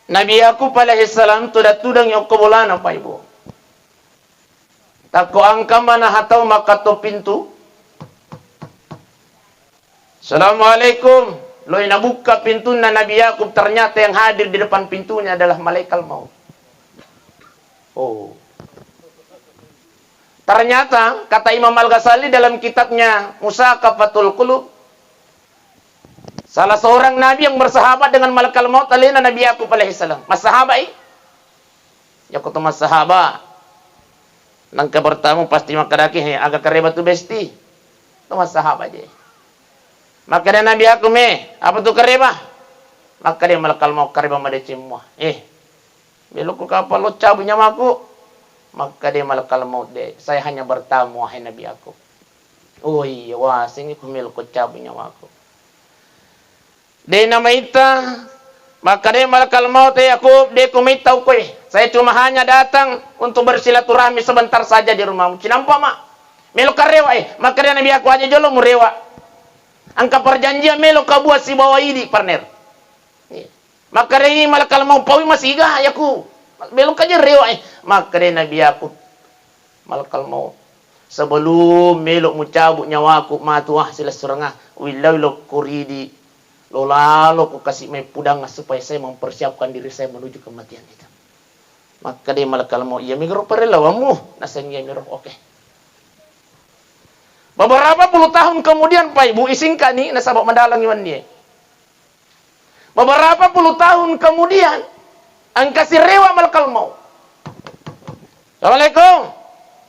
Nabi Yakub alaihissalam tudang yang kebulan apa ibu? Tako angka mana hatau makato pintu. Assalamualaikum. Loi nabuka pintu na Nabi Yakub, ternyata yang hadir di depan pintunya adalah malaikat maut. Oh. Ternyata kata Imam Al-Ghazali dalam kitabnya Musaqafatul Qulub, salah seorang nabi yang bersahabat dengan malaikat maut adalah Nabi Yakub alaihissalam. Mas sahabat ya ketemu mas sahabat. Nangka bertamu pasti makadaki agak kareba tu besti. Tu mas sahabat je. Maka dia Nabi Yakub apa tu kareba? Maka dia malaikat maut kareba madecimwa. Belok ke kapal lo cabut nyamaku. Maka dia malaikat maut deh. Saya hanya bertamu wahai Nabi Yakub. Oh iya, wah sini kumil ko cabut nyamaku. Dia nama ita, maka dia malaikat maut Yakub, dia kumita ukoi. Saya cuma hanya datang untuk bersilaturahmi sebentar saja di rumahmu. Cinampa mak. Melo karewa maka dia Nabi Yakub aja jolo murewa. Angka perjanjian melo kabuat si bawa ini partner. Maka dia malaikat maut pawi masih gah Yakub. Belum kaje rewa maka dia Nabi Yakub malakal maut sebelum melok mucabut nyawaku matuah sila surangah wilau lo kuridi lo lalo ku kasih mai pudang supaya saya mempersiapkan diri saya menuju kematian itu. Maka dia malakal maut ya migro parelawamu nasanya migro oke. Beberapa puluh tahun kemudian Pak Ibu isingkan nih nasabak mendalang iwan dia. Beberapa puluh tahun kemudian angkasi rewa malakal maut. Assalamualaikum.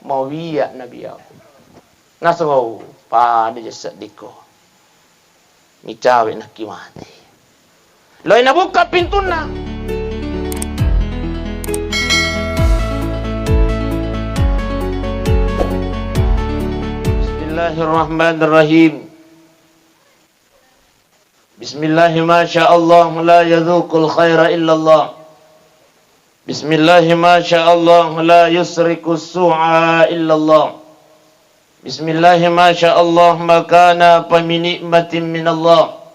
Mau wiya Nabi Yakub. Nasau pada jasa diko. Micawe nak kimati. Loy nabuka pintuna. Bismillahirrahmanirrahim. Bismillahirrahmanirrahim. La yadhuqul khaira illallah. Bismillah ma sya Allah la yusriku su'a illallah. Bismillah ma sya Allah makana min nikmatin min Allah.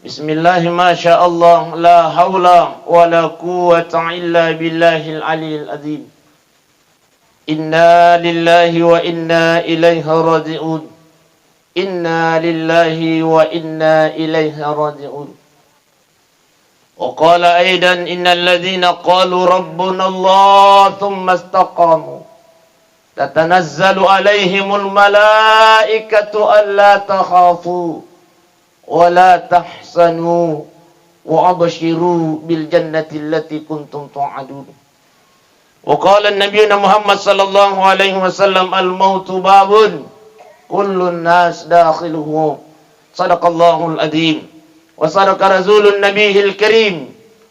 Bismillah ma sya Allah la haula wa la quwwata illa billahil aliyyil azim. Inna lillahi wa inna ilaihi raji'un. Inna lillahi wa inna ilaihi raji'un. وقال أيضا إن الذين قالوا ربنا الله ثم استقاموا تتنزل عليهم الملائكة ألا تخافوا ولا تحزنوا وأبشروا بالجنة التي كنتم توعدون. وقال النبي محمد صلى الله عليه وسلم الموت باب كل الناس داخله. صدق الله العظيم وصدق رسول النبي الكريم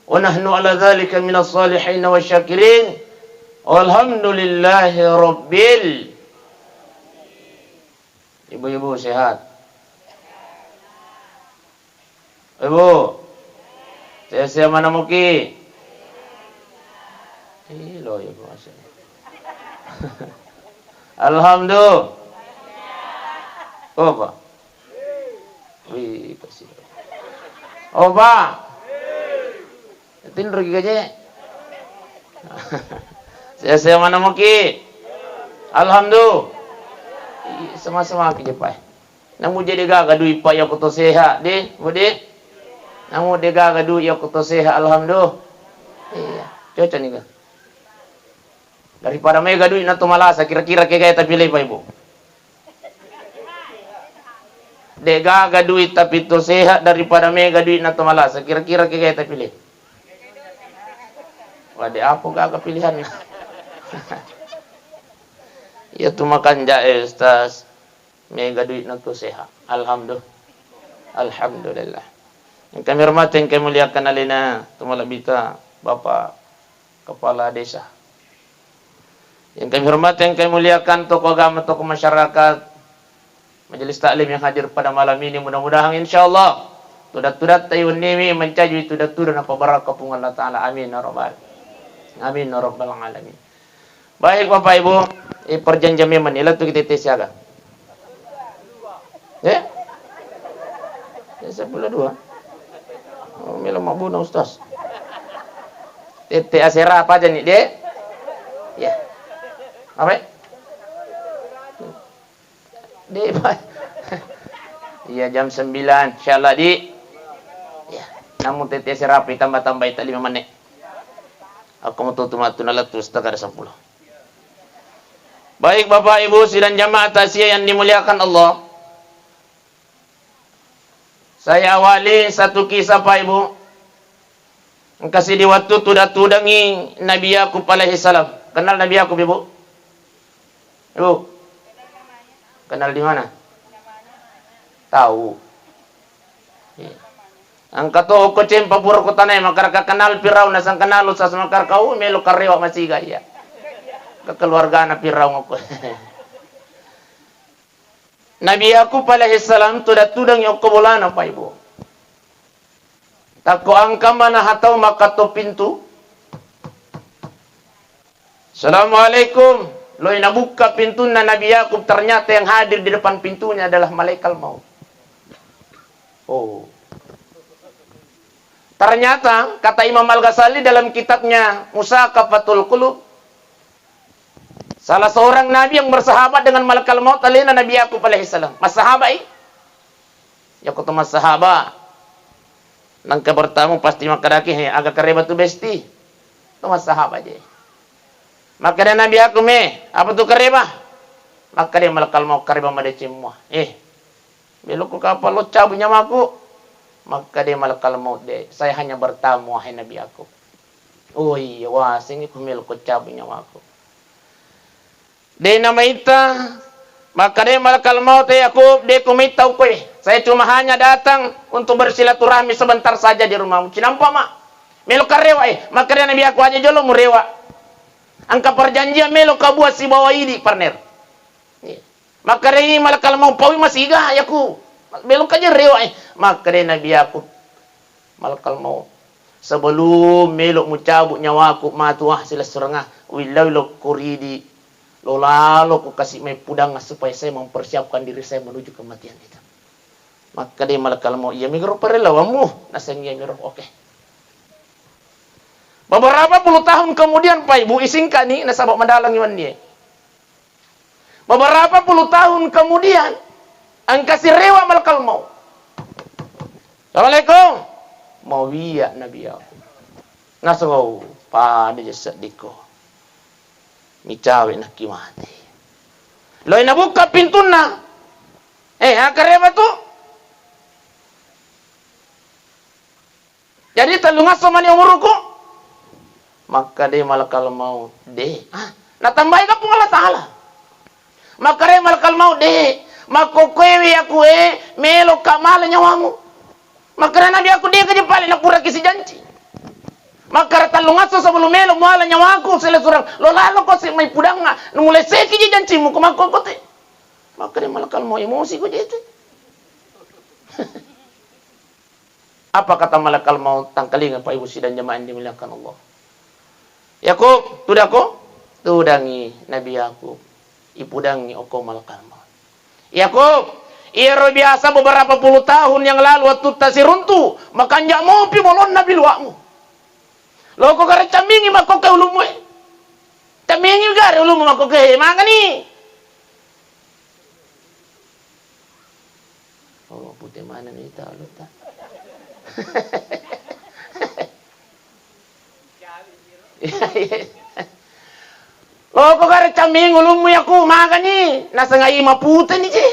ونحن على ذلك من الصالحين والشاكرين والحمد لله رب. Ibu-ibu sehat? Ibu saya mana muki? Loh ibu maksudnya. Alhamdulillah. Oh Pak. Wih kasih. Oh Pak, tin rugi gaje. Saya mana muki? Alhamdulillah. Sama-sama ki Pak. Namu jadi gaga duit Pak ya kuto sehat deh, bude. Namu de gaga duit ya kuto sehat alhamdulillah. Iya, cocok nih ga. Daripada mega duit na tumalasa kira-kira kayak tapi pilih Pak Ibu. Degaga duit tapi itu sehat daripada mega duit na malas. Kira-kira kita pilih. Waduh apa gaga pilihan? Ya tu makan jae Ustaz. Mega duit na tu sehat. Alhamdulillah. Alhamdulillah. Yang kami hormati yang kami muliakan alina tumalabita Bapak Kepala Desa. Yang kami hormati yang kami muliakan tokoh agama, tokoh masyarakat, majelis taklim yang hadir pada malam ini, mudah-mudahan insyaallah tudat-tudat tayun nimi mencaju tudat-tudat apa barakah pun Allah Ta'ala. Amin ya rabbal amin ya rabbal alamin. Baik Bapak Ibu, perjanjian memang ila tu kita siaga. Ya? Ya 12. Oh, mila mabuna Ustaz. Tete asera apa aja nih, Dek? Ya. Apa? Dek, iya jam 9. Insyaallah, Di. Ya. Namun tete asera tambah-tambah itu 5 menit. Aku mau tutup matun setengah 10. Baik Bapak Ibu sidang jamaah tasya yang dimuliakan Allah. Saya awali satu kisah Pak Ibu. Kasih di waktu tudangi Nabi Yakub alaihi salam. Kenal Nabi Yakub Ibu? Ibu? Kenal di mana? Tahu. Angkat to ko cempa pura ko tanay makaraka kenal Firaun na sang kenal sa makar kau melo karewa masiga ya. Kekeluargaan Firaun ko. Nabi Yakub alaihi salam tudang yung kabulana pa Ibu. Tako angka mana hataw makato pintu. Assalamualaikum. Loy nabuka pintu na Nabi Yakub, ternyata yang hadir di depan pintunya adalah malaikat maut. Oh. Ternyata kata Imam Al-Ghazali dalam kitabnya Musaqafatul Qulub, salah seorang nabi yang bersahabat dengan malaikat maut adalah Nabi Yakub alaihi salam. Mas sahabat ya kutu mas sahabat nang bertamu pasti makadaki agak kareba tu besti. Tu mas sahabat je. Maka dia Nabi Yakub apa tu kareba? Maka dia malaikat maut kareba made cimwa. Belok kapal lo cabut nyamaku. Maka dia malaikat maut deh. Saya hanya bertamu wahai Nabi Yakub. Oh iya, wah sini kumil ko cabut nyamaku. Dia nama ita, maka dia malaikat maut Yakub dia kumita ukoi. Saya cuma hanya datang untuk bersilaturahmi sebentar saja di rumahmu. Cinampa mak. Melo karewa maka dia Nabi Yakub aja jolo murewa. Angka perjanjian melo kabuat si bawa ini partner. Maka dia malaikat maut pawi masih gah Yakub. Belok aja rewa maka dia Nabi Yakub malakal maut sebelum melok mucabut nyawaku matuah sila serengah wilau kuridi lo lalu ku kasih mai pudang supaya saya mempersiapkan diri saya menuju kematian itu. Maka dia malakal maut ya migro perelawamu naseng ya migro oke. Beberapa puluh tahun kemudian Pak Ibu isingkan nih nasabak mendalang iwan dia. Beberapa puluh tahun kemudian angkasi rewa malakal maut. Assalamualaikum. Mau wiya Nabi Yakub. Nasangau pada jasad diko. Micawe nak kimati. Loy nabuka pintuna. Akareba tu. Jadi talungas sama ni umuruku. Maka dia malakal maut. Natambahi ka pung Allah Ta'ala. Maka dia malakal maut makokwewi aku melo kamala nyawamu. Maka Nabi aku dia kerja paling nak pura kisi janji. Maka talungaso sebelum melo muala nyawaku sila surang lo lalu ko si may pudang nga mulai seki janjimu kumakokote. Maka dia malakal mau emosi ko jete. Apa kata malakal mau tangkalingan Pak Ibu sidang jamaah dimuliakan Allah. Yakub, tudako tudangi Nabi Yakub. Ipudangi oko malakal mau. Yakub, iro biasa beberapa puluh tahun yang lalu waktu tasiruntu, maka nyak mau pi molon nabi luakmu. Lo kok kare camingi mako ke ulumu. Camingi gare ulumu mako ke mangani. Oh, putih mana nih ta lu ta. Oh, kok kare caming ulumu yaku magani nasangai mapute ni je.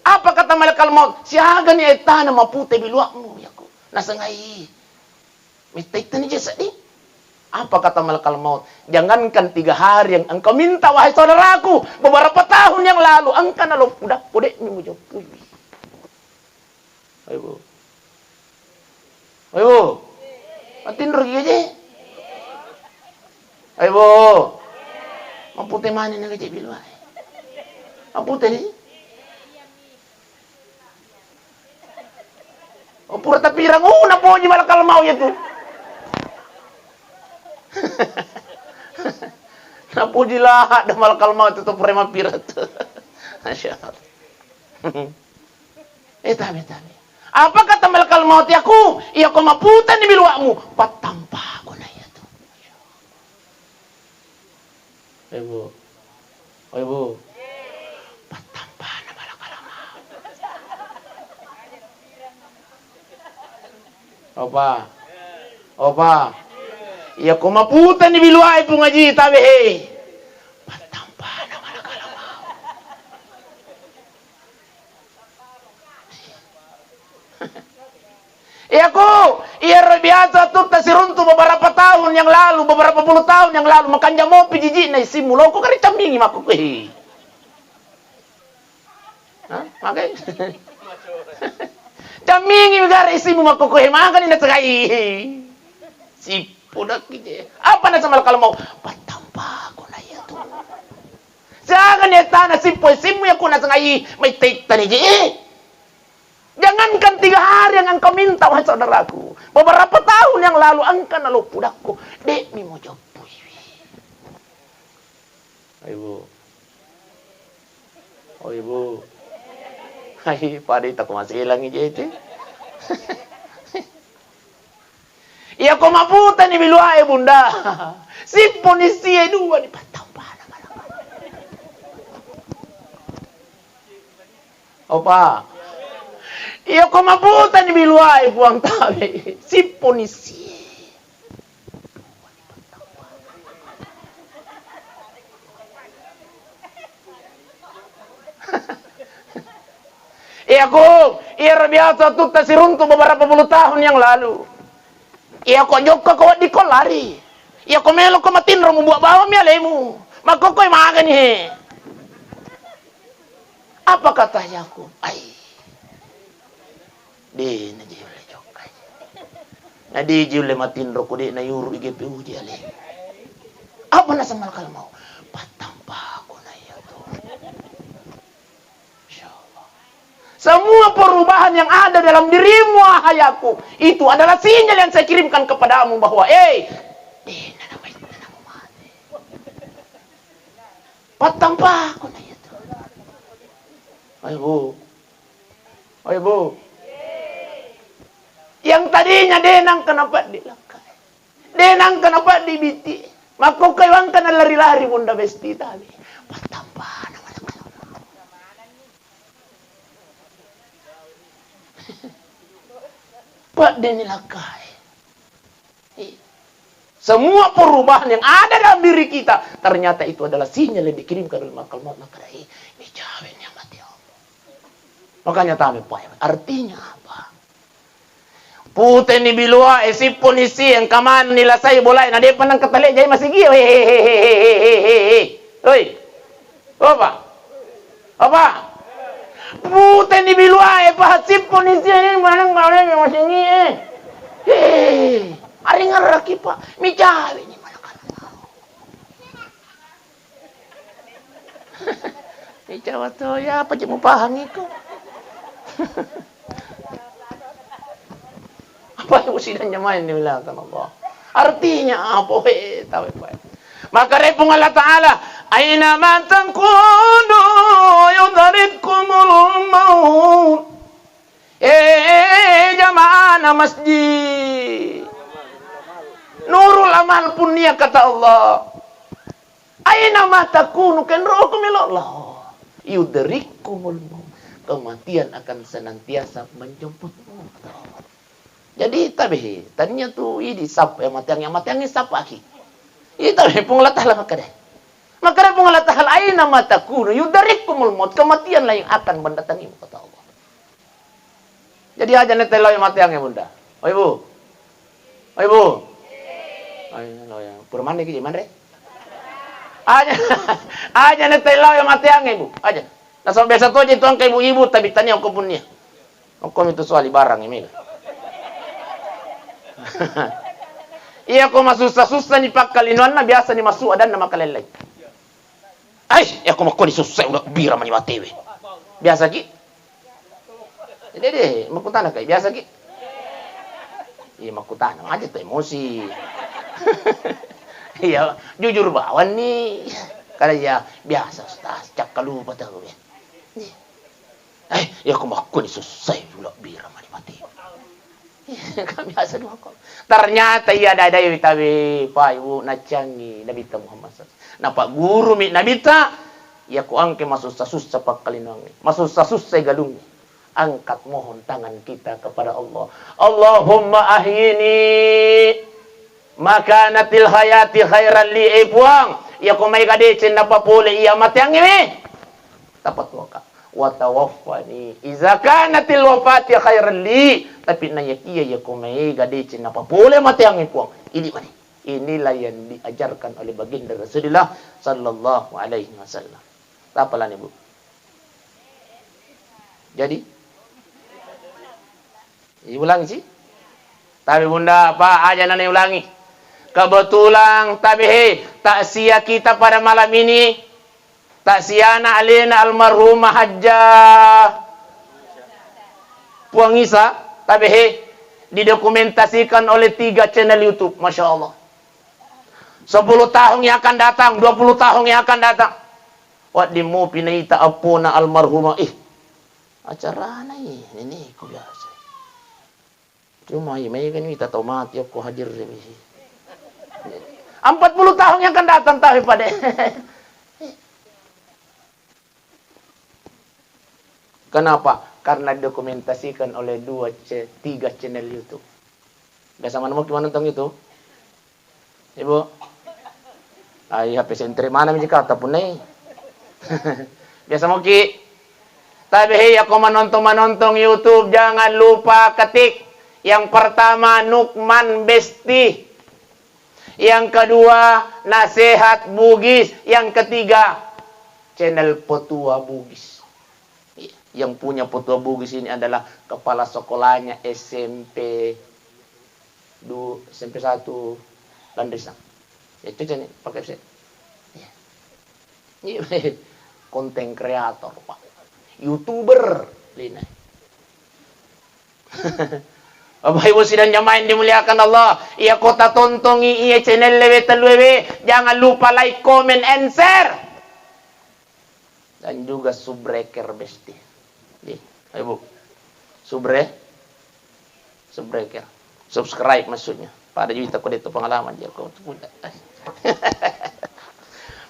Apa kata malaikat maut? Siaga ni etana mapute biluakmu yaku. Nasangai. Mistai tani je sadi. Apa kata malaikat maut? Jangankan 3 hari yang engkau minta wahai saudaraku, beberapa tahun yang lalu engkau nalo pudak ni mujo pubi. Ayo. Ayo. Atin rugi aja. Ayo. Mapute mana na gaji bilwa. Mapute ni. O pura tapirang na po ni malakal mau ya tu. Na po di lahat na malakal mau tu pura mapira tu. Masyaallah. Tami. Apa kata malakal maut yaku? Iya ko maputan ni bilwamu. Patampa ko na ya tu. Ibu. Oh, Ibu. Patampa na malakalama. Opa. Opa. Iya kumaputan ni biluay po ngaji tabi he. Patampa na malakalama. Iya ko, iya biasa tuh tasiruntu beberapa tahun yang lalu, beberapa puluh tahun yang lalu makanya mau pijiji na isimulo ko kari camingi mako ko he. Hah? Makai. Camingi megara isimu mako ko he, makan ina sakai. Sipudak kije. Apa na sama kalau mau patampa ko na ya tuh. Jangan ya tanah simu ya ko na sakai may take tani je. Jangankan 3 hari yang engkau minta, wahai saudaraku. Beberapa tahun yang lalu engkau nalu pudakku. Dek, mi mau jopo. Ibu. Oh, Ibu. Hai, padi tak masih hilang itu. Iya, kau maputan ni biluai bunda. Si polisi dua di patampa. Opa. Iya kau mabutan ni biluai buang tabi. Si polisi. Iya ko, iya biasa tuh tasiruntu beberapa puluh tahun yang lalu. Iya kok joko kau di kau lari. Iya kau melo kau matin romu buat bawa mialemu. Maka kau makan he. Apa katanya aku? Ai. Di na jule jokai. Na di jule matin roko di na yuru IGPU jale. Apa na sama kalau mau? Patampa ako na yato. Insyaallah. Semua perubahan yang ada dalam dirimu hayaku itu adalah sinyal yang saya kirimkan kepadamu bahwa di na namay na mati. Patampa ako na yato. Ay Bu. Ay Bu. Yang tadinya denang kenapa dilakai? Denang kenapa dibiti? Maka kaiwang ka na lari-lari bunda besti tadi. Patampa naman ang kalama. Pak din nilakai. Semua perubahan yang ada dalam diri kita ternyata itu adalah sinyal yang dikirimkan oleh makal maut nakadai. Mijawin yang mati Allah. Makanya tahu Pak, artinya apa? Pute ni bilua si polisi yang kaman nila saya bolai na depan ng katali jay masigi. Oi. Apa? Apa? Pute ni bilua pahat si polisi ni manang malay masigi Ari ngaraki pa. Mijawi ni malakan mau. Mijawa to ya apa je mo pahangi ko. Apa yang usianya main ni belakang Allah? Artinya apa? Tahu apa? Maka repung Allah Ta'ala, aina ma takunu yudrikkumul maut. Jamaah masjid. Nurul amal punya kata Allah. Aina ma takunu kan rohkum ilallah. Yudrikkumul maut. Kematian akan senantiasa menjemputmu kata Allah. Jadi tabi, tadinya tuh ini sap yang matiang sap aki. Ini tabi pengelatah lah maka deh. Maka pengelatah lain nama takunu yudarikumul maut, kematian lah yang akan mendatangimu kata Allah. Jadi aja netelo yang matiangnya bunda. Oh Ibu. Oh Ibu. Oh yang purman iki gimana deh? Aja netelo yang matiangnya Ibu. Aja. Nah so biasa tuh aja tuang ke ibu-ibu tapi tanya aku punya. Aku itu soal barang ini. Iya ko masusa-susa ni pakalinuan na biasa ni masuk adan na makalelay. Ay, ako makoni susay udah bira man ni matewe. Biasa ki. Dede, makutana kay biasa ki. Iya makutana aja tuh emosi. Iya, jujur bawan nih. Karena ya biasa ustaz, cak kalupa tahu ya. Ay, ya ako makoni susay udah bira man ni matewe. Kami asal dua kok. Ternyata iya ada tabi Pak Ibu nacangi Nabi Muhammad SAW. Napa guru mi nabita, ya ku angke masuk susah pakalinangi. Masuk susah galungi. Angkat mohon tangan kita kepada Allah. Allahumma ahyini makanatil hayati khairan li puang. Ya ku may kadecin napapuli iya matiang ini. Tapat waka. Wa tawaffani iza kanatil wafati khairan li. Tapi na iya ya ku may kadecin napapuli matiang ini puang. Ini mani. Inilah yang diajarkan oleh baginda Rasulullah sallallahu alaihi wasallam. Apalah nih, Bu? Jadi diulangi sih. Tapi Bunda, apa aja nane ulangi. Kebetulan tabihi takziah kita pada malam ini takziahna alina almarhumah Hajjah Puang Isa tabihi didokumentasikan oleh 3 channel YouTube, Masya Allah. 10 tahun yang akan datang, 20 tahun yang akan datang. Wat dimu pinaita apuna almarhumah. Acara ini ku biasa. Cuma may kan kita tomati aku hadir di sini. 40 tahun yang akan datang tahu pada. Kenapa? Karena dokumentasikan oleh 3 channel YouTube. Gak sama nama gimana nonton itu? Ibu? Ay, HP sentri mana mijika ataupun nih? Biasa mau ki. Tapi aku menonton YouTube jangan lupa ketik. Yang pertama Nukman Besti. Yang kedua Nasihat Bugis. Yang ketiga channel Petua Bugis. Yang punya Petua Bugis ini adalah kepala sekolahnya SMP 1 Landrisang. Itu channel pakai saya. Ini konten kreator Pak. YouTuber Lina. Bapak Ibu sidang jamaah yang dimuliakan Allah, ia kota tontongi ia channel lewe. Jangan lupa like, comment, and share. Dan juga subbreaker besti. Ibu. Subbreaker. Subscribe maksudnya. Pada juta kode itu pengalaman dia kau punya.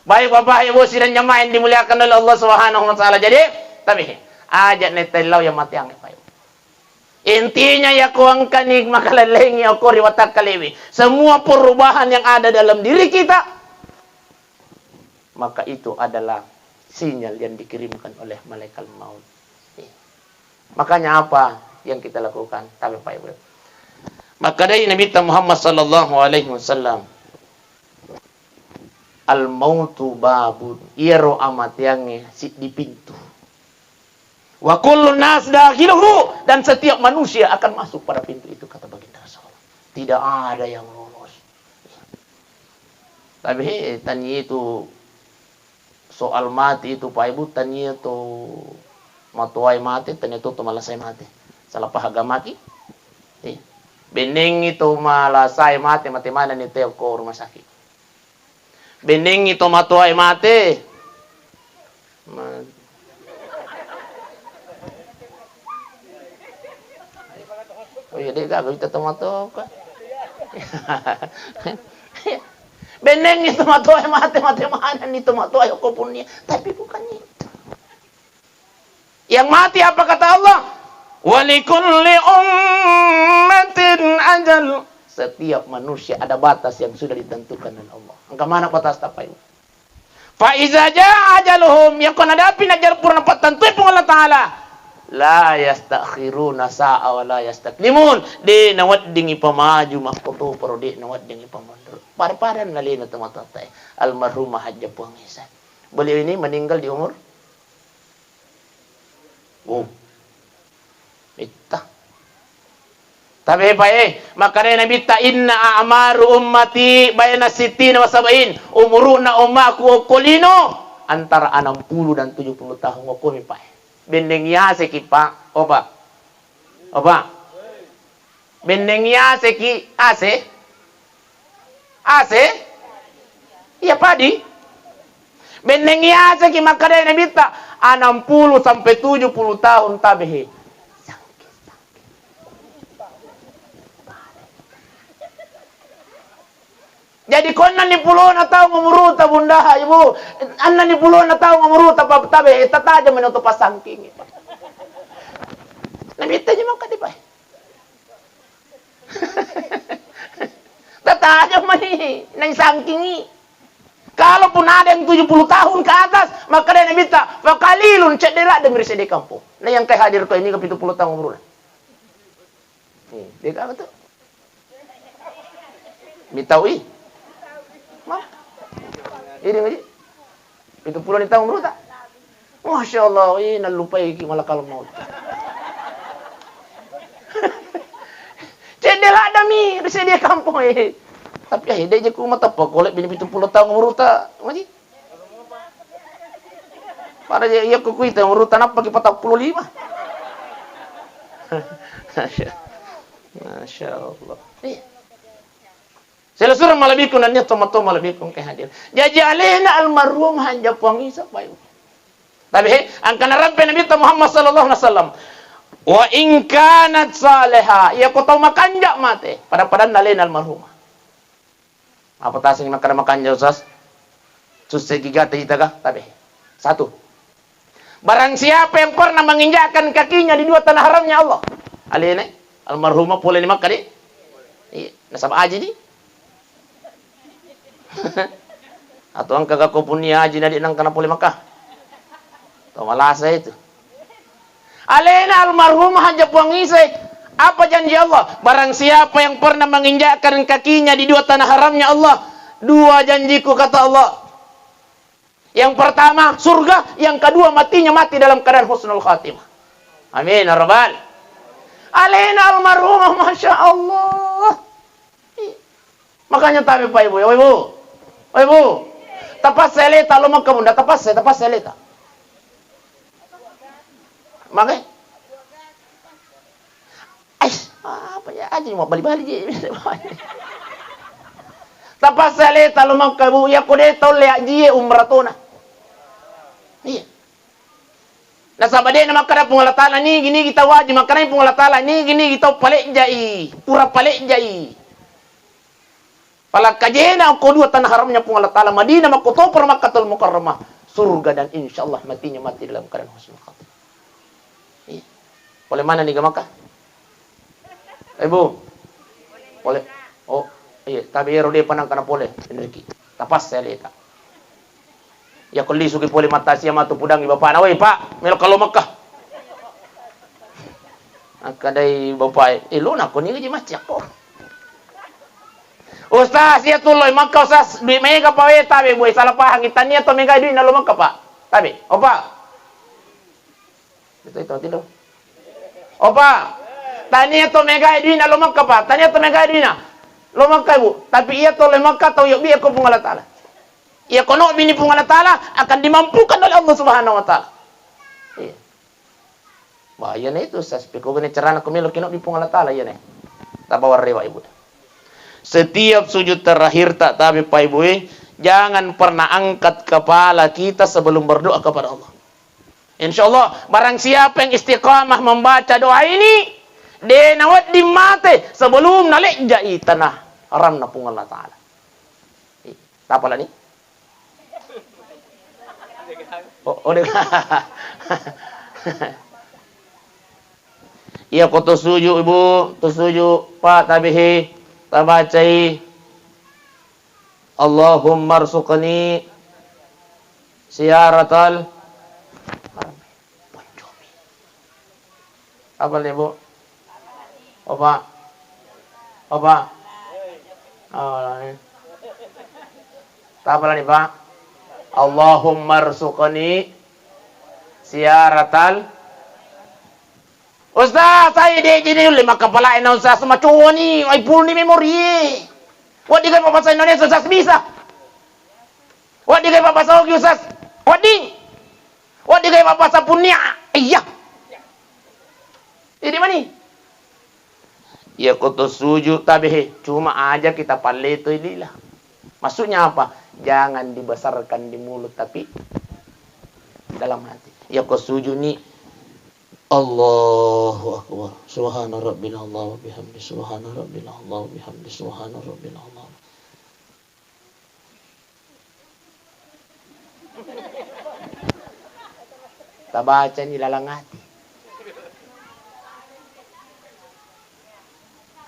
Baik Bapak Ibu sidang jamaah yang dimuliakan oleh Allah Subhanahu wa taala. Jadi, tapi ajak netelau yang mati ang Bapak Ibu. Intinya ya kuang kanig makalalengi ako riwatak kaliwi. Semua perubahan yang ada dalam diri kita, maka itu adalah sinyal yang dikirimkan oleh malaikat maut. Makanya apa yang kita lakukan? Tapi Pak Ibu. Maka dari Nabi Muhammad sallallahu alaihi wasallam, al-mautu babun, iro amat yang di pintu. Wa kullu nas dakhiluhu, dan setiap manusia akan masuk pada pintu itu, kata baginda Rasulullah. Tidak ada yang lolos. Tapi tanya itu soal mati itu Pak Ibu, tanya itu matuai mati, tanya itu malasai mati. Salah pahaga maki. Bening itu malasai mati mana nih teo ko rumah sakit. Bening itu matuai mati. Oh iya deh, gagawin kita tomato kan. Beneng itu matuai mati mana nih matuai aku punya, tapi bukan itu. Yang mati apa kata Allah? Walikulli ummatin ajal. Setiap manusia ada batas yang sudah ditentukan oleh Allah. Angka mana batas tapai? Fa iza jaa ajaluhum, yang kena dapi najar purna patantui pun Allah Taala. La yastakhiruna sa'a wa la yastaklimun. De nawat dingi pamaju makoto pero de nawat dingi pamandur. Par-paran nalina tumatatay. Almarhumah Hajjah Puang Isa. Beliau ini meninggal di umur Itta. Tapi makanya Nabi ta inna a'maru ummati bayna sittina wa sab'in. Umuruna ummaku kulino antara 60 dan 70 tahun wakumi Pak. Bendeng ya seki Pak. Opa. Bendeng ya seki ase. Iya padi. Bendeng ya seki makanya Nabi ta 60 sampai 70 tahun tabihi. Jadi konna ni pulo na tao ngumuruta bunda ibu. Anna ni pulo na tao ngumuruta tabe tataja minuto pasangking. Nabita niya man kadibay. Tataja man nang sangking. Kalau pun ada yang 70 tahun ke atas, maka dia nabita fakalilun cedera demi di kampung. Nah yang kayak hadir ko ini ke 70 tahun ngumuruta. Dia kata tuh. Mitawi. Mah. Ini ngaji. Itu puluh ni tahun beruta. Masya Allah, ini nalupai malah kalau mau. Cendela ada mi, dia kampung Tapi dia je ku mata apa kolek bini 70 tahun beruta. Ngaji. Pada je ia ku kuita beruta apa ki 45. Masya Allah. Selusur malabikun dan niya tomato malabikun kay hadir. Jadi alena almarhum hanja pongi sa payo. Tapi ang kanarampe Nabi Muhammad sallallahu alaihi wasallam. Wa in kanat salihah, ya ko taw makanja mate pada alena almarhum. Apa tasing nakara makanja usas? Susah gigata itaga tabi. Satu. Barang siapa yang pernah menginjakkan kakinya di dua tanah haramnya Allah. Alena almarhumah boleh ni Makkah ni? Iya, nasab aja ni. Atau ang kagako punya haji na di nang kana boleh Makkah. Tahu malasa itu. Alena almarhumah hanja puangisay. Apa janji Allah? Barang siapa yang pernah menginjakkan kakinya di dua tanah haramnya Allah, dua janjiku kata Allah. Yang pertama surga, yang kedua matinya mati dalam keadaan husnul khatimah. Amin ya rabbal. Alena almarhumah masya Allah. Makanya tabi pa ibu, ibu, tapas seleta lo magkabunda, tapas seleta. Makanya, ay, apa ya aja mau bali-bali je. Tapas seleta lo magkabu, ya kude tau le aji umratona. Iya. Nasabade na makara pungalatala ni gini kita wajib makara pungalatala ni gini kita palik jai, pura palik jai. Pala kajena ang kedua tanah haramnya pun Allah Ta'ala Madinah makutopor Makkatul Mukarramah surga dan insyaallah matinya mati dalam keadaan husnul khatimah. Iya. Boleh mana nih ke Makkah? Ibu. Boleh. Oh, iya, tapi ero dia panang kana boleh. Energi. Tapas saya lihat. Ya kuli sugi boleh mata siya matu pudang iba pa na we Pak, melo kalau Makkah. Akadai bapak, luna ko ni gaji macak ko. Ustaz, ya tuloy Makkah Ustaz, duit mega pa we tabi boy salah pahang itanya to mega duit na lo Makkah Pak. Tabi, opa. Itu tidak. Opa. Tanya to mega duit na lo Makkah Pak. Tanya to mega duit na lo Makkah Bu. Tapi ia to le Makkah to yo bi ko pung Allah Taala. Ia kono bini pung Allah Taala akan dimampukan oleh Allah Subhanahu wa taala. Iya. Bahaya na itu Ustaz, piko gani carana ko milo kino bi pung Allah Taala ya ne. Tabawar rewa ibu. Setiap sujud terakhir tak tabi Pak Ibu, jangan pernah angkat kepala kita sebelum berdoa kepada Allah. Insya Allah, barang siapa yang istiqamah membaca doa ini, dia nawat di mate sebelum nalik jai tanah haram na pung Allah Ta'ala. Tak apalah ni? Oh, iya kau tersuju Ibu, tersuju Pak tabihi. Tabacai Allahumma arzuqni siyaratal Ponjomi. Apa nih Bu? Opa. Opa. Oh, ini. Apa nih Pak? Allahumma arzuqni siyaratal Ustaz, saya dia jadi lima kepala ina Ustaz macam ni, ai pul ni memori. Wah di kan bahasa Indonesia Ustaz bisa. Wah di kan bahasa Ogi Ustaz. Wah di kan bahasa punya. Iya. Ini mana? Ya kau tu sujud tapi cuma aja kita palle itu inilah. Maksudnya apa? Jangan dibesarkan di mulut tapi dalam hati. Ya kau sujud ni Allahu Akbar. Subhana rabbil Allah wa bihamdi. Subhana rabbil Allah wa bihamdi. Subhana rabbil Allah. tabaca nilalangati.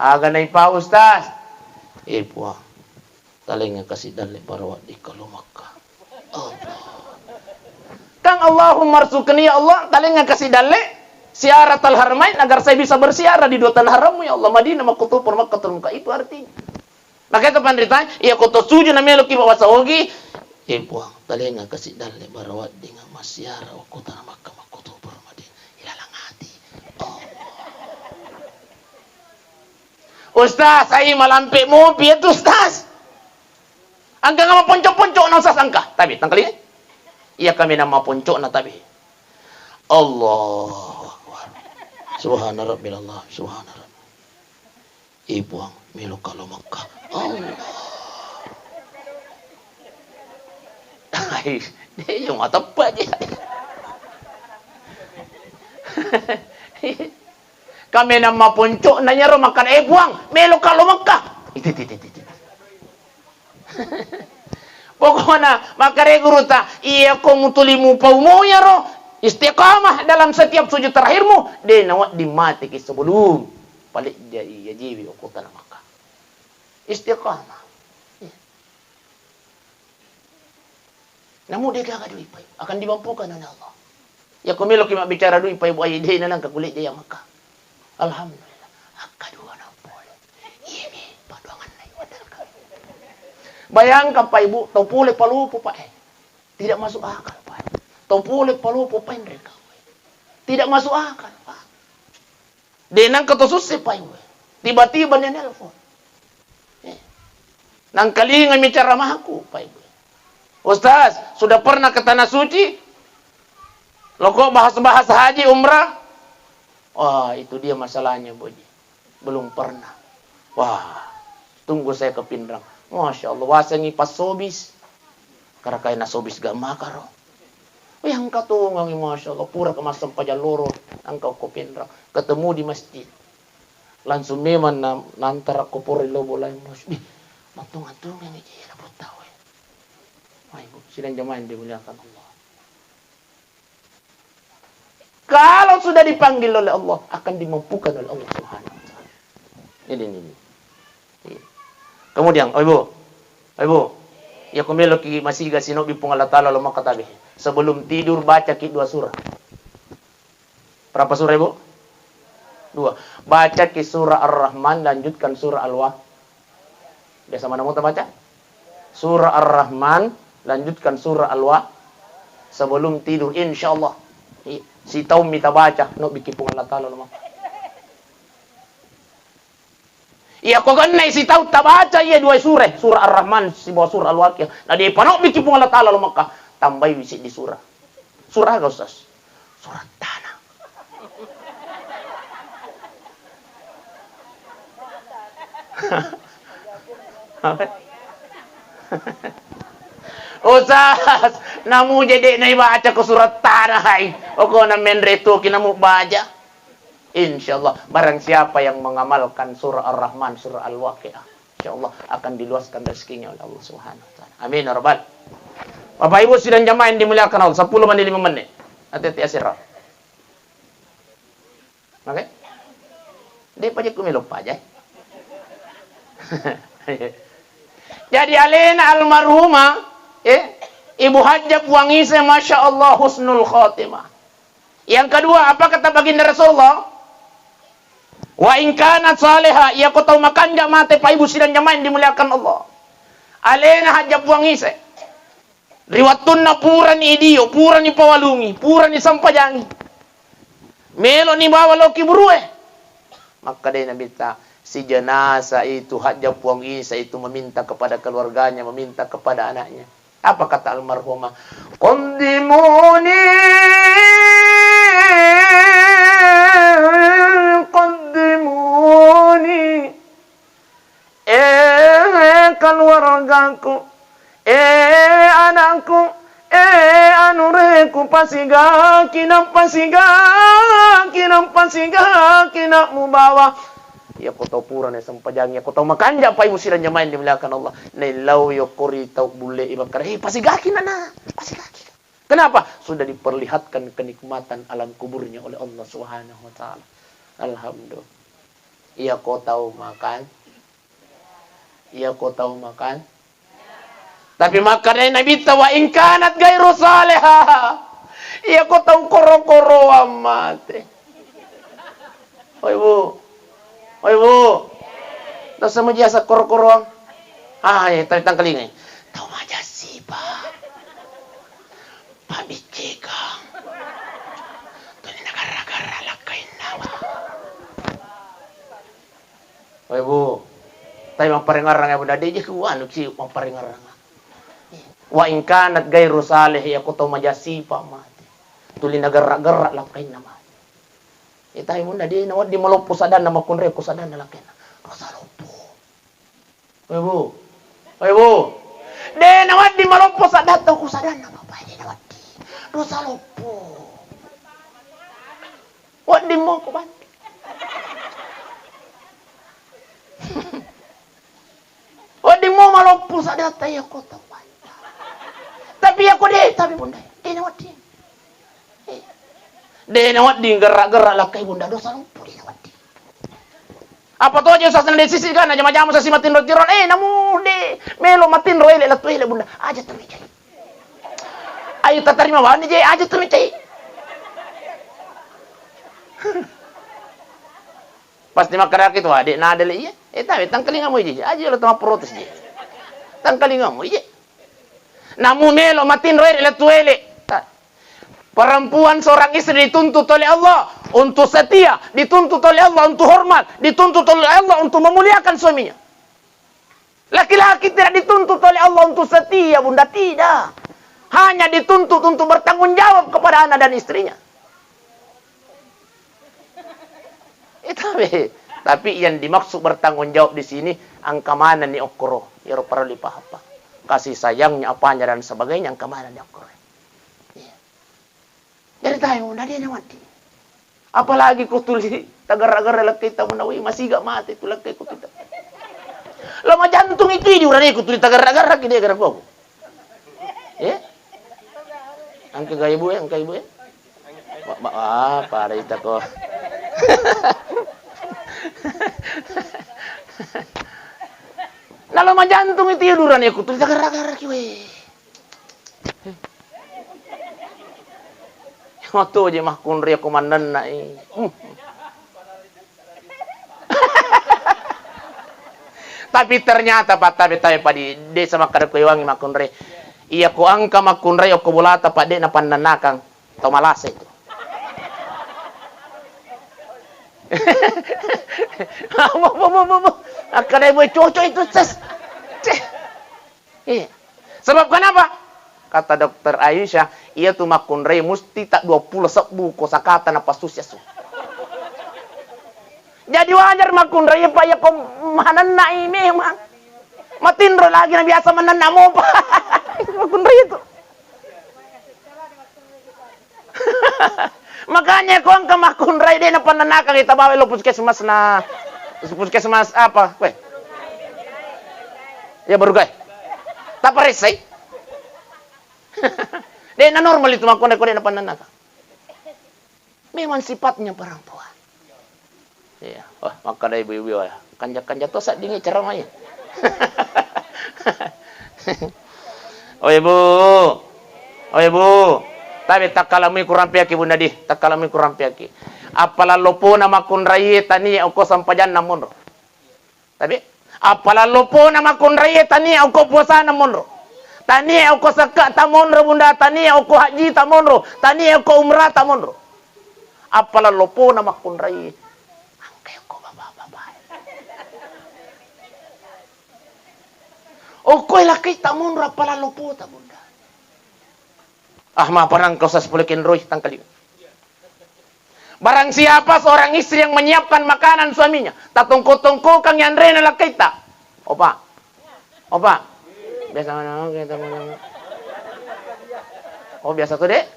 Aga na pa ustaz. Ipuang. Talinga kasi dali para di kalumakka. Allah. Kang Allahumma marsukni ya Allah, talinga kasi dali siarat al-haramain agar saya bisa bersiara di dua tanah harammu ya Allah, Madinah makutupur Makkatul Muka. Itu artinya. Maka itu penderitaan, iya kuto suju na meloki bawa saogi. Ipuang. Talinga kasi dali para di nga masyara o kota na Makkah makutupur Madinah. Ilalangati. Ustaz, saya malampi mo, piet ustaz. Angka nga maponcok-poncok na usas angka. Tabi, tangkali eh? Iya kami na maponcok na tabi. Allahu Akbar. Subhana Rabbil Allah, Subhana Rabbil. Ibuang, milo kalau Makkah. Allah. Ay, dia yung matapa dia. Kami na mapunco na niya ro makan buang melo kalau Makkah. Itu. Pokoknya makare guru ta iya ko mutulimu paumu ya ro istiqamah dalam setiap sujud terakhirmu de nawat dimati ki sebelum balik dia iya jiwi kota Makkah. Istiqamah. Namun dia gagah dulu ipai akan dimampukan oleh Allah. Ya kau melo kima bicara dulu ipai buai dia nalang kakulit dia Makkah. Alhamdulillah. Akadua na boleh. Ini paduangan na iwadal ka. Bayangkan Pak Ibu, tau pulih palupo Pak Tidak masuk akal Pak. Tau pulih palupo Pak mereka. Tidak masuk akal Pak. Denang ketosusi Pak Ibu. Tiba-tiba dia nelpon. Nang kali nga bicara mahaku Pak Ibu. Ustaz, sudah pernah ke Tanah Suci? Lo kok bahas-bahas haji umrah? Wah, itu dia masalahnya, Boji. Belum pernah. Wah, tunggu saya ke Pindrang. Masya Allah, wasangi pas sobis. Karena kaya na sobis gak makaro. Yang katungang, Masya Allah, pura kemasam pajaloro. Angkau ke Pindrang. Ketemu di masjid. Langsung memang nantara ko puri lobo lain. Masya mantung-antung yang iji, labot tau. Wah, Ibu, sidang jamaah yang dimuliakan Allah. Kalau sudah dipanggil oleh Allah, akan dimampukan oleh Allah Subhanahu wa taala. Ini. Kemudian, Ibu, ya kumelo ki masiga sino bi pung Allah taala lo makatabi. Sebelum tidur baca ki 2 surah. Berapa surah, Ibu? 2. Baca ki surah Ar-Rahman, lanjutkan surah Al-Waqiah. Biasa mana mau baca? Surah Ar-Rahman, lanjutkan surah Al-Waqiah sebelum tidur insyaallah. Si tahu minta baca, no bikin pun Allah Ta'ala lemah. Iya kok kan si tahu tak baca iya 2 surah, surah Ar-Rahman si bawah surah Al-Waqiah. Nah dia panok bikin pun Allah Ta'ala lemah tambah bisik di surah. Surah apa Ustaz? Surah tanah. Ustaz, namu jadi nai baca ke surat tanah hai. Oko na menreto kinamu baca. Insyaallah barang siapa yang mengamalkan surah Ar-Rahman, surah Al-Waqiah, insyaallah akan diluaskan rezekinya oleh Allah Subhanahu wa taala. Amin ya rabbal. Bapak Ibu sidang jamaah yang dimuliakan Allah, 10 menit 5 menit. Hati-hati asirah. Oke? Dia pajak kumilok pajak. Jadi alena almarhumah Ibu Hajjah Wangise, Masya Allah, husnul khotimah. Yang kedua, apa kata baginda Rasulullah? Wa in kanat salihah, ya kau tahu makan jak mate Pak Ibu sidang jamaah dimuliakan Allah. Alena Hajjah Wangise. Riwattunna puran idio, puran ni pawalungi, puran ni sampajangi. Melo ni bawa loki burue. Maka dia Nabi si jenazah itu Hajjah Wangise itu meminta kepada keluarganya, meminta kepada anaknya. Apa kata almarhumah? Qaddimuni keluargaku, anakku, anureku pasiga kina mubawa. Ya kau tahu puran ya sampajang ya kau tahu makan ja Pak Ibu sidang jamaah yang dimuliakan Allah. Nailau yo kori tau bule ibakar. Pasigaki nana, pasigaki. Kenapa? Sudah diperlihatkan kenikmatan alam kuburnya oleh Allah Subhanahu wa taala. Alhamdulillah. Iya kau tahu makan? Iya kau tahu makan? Tapi makannya Nabi tawa in kanat gairu salihah. Iya kau tahu koro-koro amat. Oi Bu. Oi Bu. Tahu sama jasa koro-koro. Ya tentang kelinga. Tahu aja sih, Pak. Pak bicekang. Tuh negara-negara lakain nama. Oi Bu. Tapi mamparingarang ya bunda dia kuan sih mamparingarang. Wa in kanat gairu salih ya kutu majasi pa mati. Tuli nagara-gara lakain nama. Itai bunda dia nawad di malopo sadan nama kunre ko sadan lakain. Rosa lopo. Oi Bu. Oi Bu. De nawad di malopo sadan ko sadan nama pa di nawad di. Rosa lopo. Wa di mo ko ban. Di mo maloppo sa data ya kota banda. Tapi aku deh, tapi bunda, dia nawat di. Dia nawat di gerak-gerak lah kay bunda dosa lumpuh dia nawat di. Apa tuh aja usah sendiri sisi kan aja macam sa si matin rotiron namu de melo matin roile la tuile bunda aja tu micai. Ayo tatarima wan je aja tu micai. Pas di makarak itu adik na adele iya. Tapi tangkalinga mo ije. Aja lo tama protes je. Tangkalinga mo ije. Namu melo matin roile la tuile. Perempuan seorang istri dituntut oleh Allah untuk setia, dituntut oleh Allah untuk hormat, dituntut oleh Allah untuk memuliakan suaminya. Laki-laki tidak dituntut oleh Allah untuk setia, bunda, tidak. Hanya dituntut untuk bertanggung jawab kepada anak dan istrinya. Tapi yang dimaksud bertanggung jawab di sini angka mana ni okoro, ya perlu dipaham. Kasih sayangnya apanya dan sebagainya angka mana ni okoro. Jadi tayo na dia nawati. Apalagi ko tuli tagar-agar laki kita menawi masih gak mati tu laki ko kita. Lama jantung itu di urang ko tuli tagar-agar laki dia gerak ko. Angka gaya ibu ya, angka ibu ya. Para ita ko. Nah lama jantung itu di urang ko tuli tagar-agar laki we. Waktu je mah kunri aku mandan na Tapi ternyata tapi padi desa makar ko iwangi makunri. Iya ko angka makunri ko bulata pade na pandanakang to malasa itu. Akadai boy coco itu ses. Sebab kenapa? Kata dokter Aisyah, ia tu makunrei mesti tak 20 sebu kosakata na pasusya su. Jadi wajar makunrei pa ya ko mahanan na memang. Matinro lagi na biasa manana mo pa. Makunrei itu. Makanya ko ang kamakunrei din na pananakang itabawi lo puskesmas na puskesmas apa? Weh. Ya baru gay. Tak paresay. Dia normal itu makon-makon na pananaka. Memang sifatnya perempuan. Iya, maka dari ibu-ibu ya. Kanja-kanja to sak dingi ceramahnya. Oh ibu. Oh ibu. Tapi tak kalami kurang piaki bunda di, tak kalami kurang piaki. Apala lopo na makon rai tani ako sampajan namun. Tapi apala lopo na makon rai tani ako puasa namun. Tani aku saka tamonro bunda, tani aku haji tamonro, tani aku umrah tamonro. Apalah lopo na makunrai. Angkay ko baba. Okoy laki tamonro apalah lopo ta bunda. Ma parang kau sa sepulikin roy tangkali. Barang siapa seorang istri yang menyiapkan makanan suaminya, tatungko-tungko kang yang rena laki ta. Opa. Biasa mana kita mana? Oh biasa tuh dek.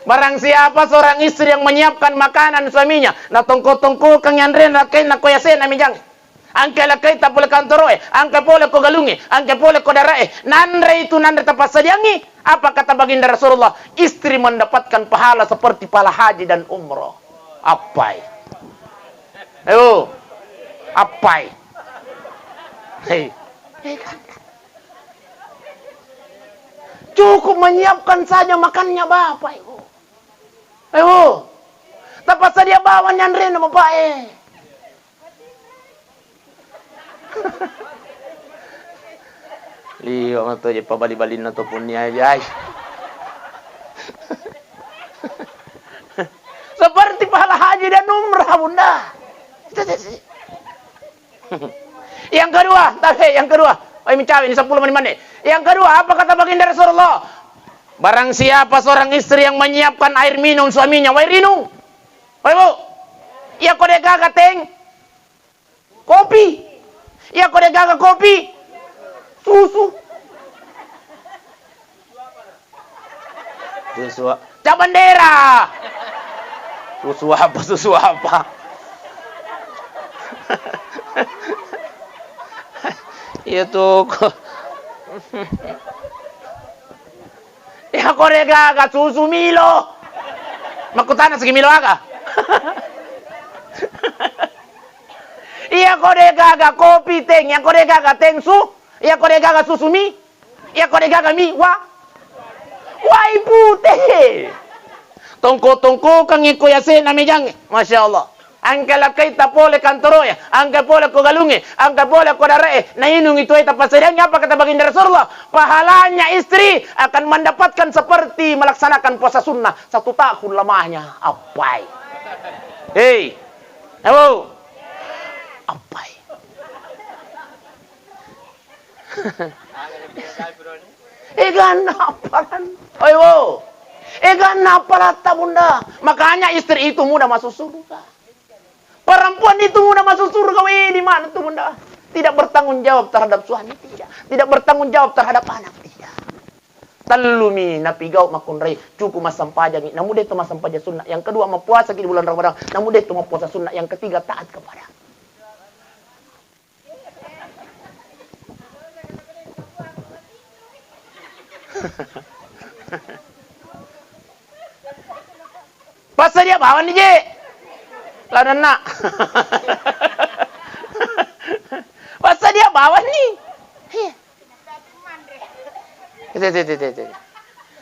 Barang siapa seorang istri yang menyiapkan makanan suaminya, na tongko-tongko kang yandren lakai na koyase na mijang. Anche la kai tapole kantoroe, anche pole ko galungi, anche pole ko darae. Nandre itu nandre tapasadiangi. Apa kata baginda Rasulullah? Istri mendapatkan pahala seperti pahala haji dan umroh. Apai? Ayo. Apai? Hei. Cukup menyiapkan saja makannya Bapak Ibu. Ayo. Tapas dia bawa nyandre nama Bapak Liyo mato je pabali-balin na to punya ay. Seperti pahala haji dan umrah Bunda. Yang kedua, ini 10 menit. Yang kedua, apa kata baginda Rasulullah? Barang siapa seorang istri yang menyiapkan air minum suaminya, wairinu. Ibu, ia kode gaga teng kopi. Ia kode gaga kopi. Susu. Cabandera. Susu apa? Itu ya korega aga susu Milo. Makutana segi Milo aga. Iya korega aga kopi teng, yang korega aga teng su, iya korega aga susu mi, iya korega aga mi wai putih. Tongko kang iko yase namijang, Masya Allah. Anche la kai tapole kantoroya, anche pole ko galungi, anche pole ko darae. Nah inung itu tapasadiannya apa kata baginda Rasulullah? Pahalanya istri akan mendapatkan seperti melaksanakan puasa sunnah 1 tahun lamanya. Apai? Hei, halo, apai? Egan apalan? Ayo, egan apalata Bunda. Makanya istri itu mudah masuk surga. Perempuan itu mudah masuk surga. Di mana tuh Bunda? Tidak bertanggung jawab terhadap suami, tidak. Tidak bertanggung jawab terhadap anak, tidak. Talumi napigau makunrai cukup masam pajang. Namun dia itu masam pajang sunnah. Yang kedua mempuasa di bulan Ramadan. Namun dia itu mempuasa sunnah. Yang ketiga taat kepada. Pasal dia bawa nih je. Ladan nak. Pasal dia bawa nih.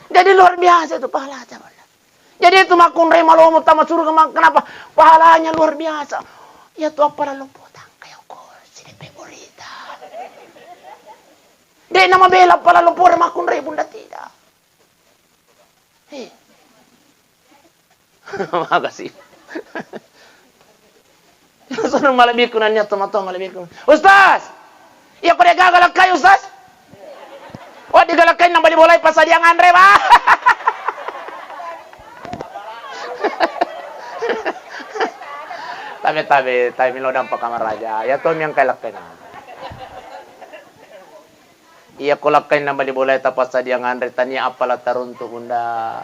Jadi luar biasa itu pahala. Jadi itu makun rema lomo tamat surga. Kenapa? Pahalanya luar biasa. Ya tu apa lalu potang kayak kau sini peborita. Dia nama bela pala lumpur makun re Bunda tidak. Makasih. Sono malabikunan niya tomato malabikunan. Ustaz! Iya ko dia gagalak kayo, Ustaz? O di galakay nang balibolay pa sa diyang Andre ba? Tabi milodang pa kamaraja. Ya to miyang kalakay na. Iya ko lakay nang balibolay tapas sa diyang Andre tanya apala tarunto Bunda.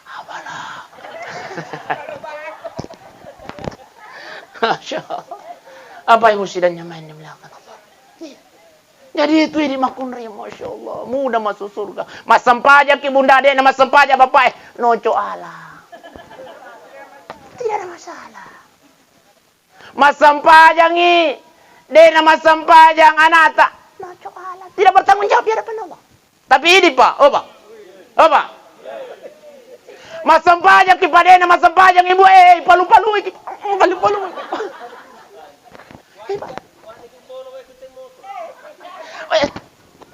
Apala. Masya Allah. Apa yang mesti dan nyaman di belakang Allah. Jadi itu ini makunri, Masya Allah. Mudah masuk surga. Mas sempajak Bunda Dek, mas sempajak Bapak. Noco Allah. Tidak ada masalah. Mas sempajak ni. Dek, mas sempajak anata. Noco Allah. Tidak bertanggung jawab di hadapan Allah. Tapi ini Pak. Oh Pak. Oh Pak. Mas sempajak kepada Dek, mas sempajak ibu. Palu-palu. Palu-palu.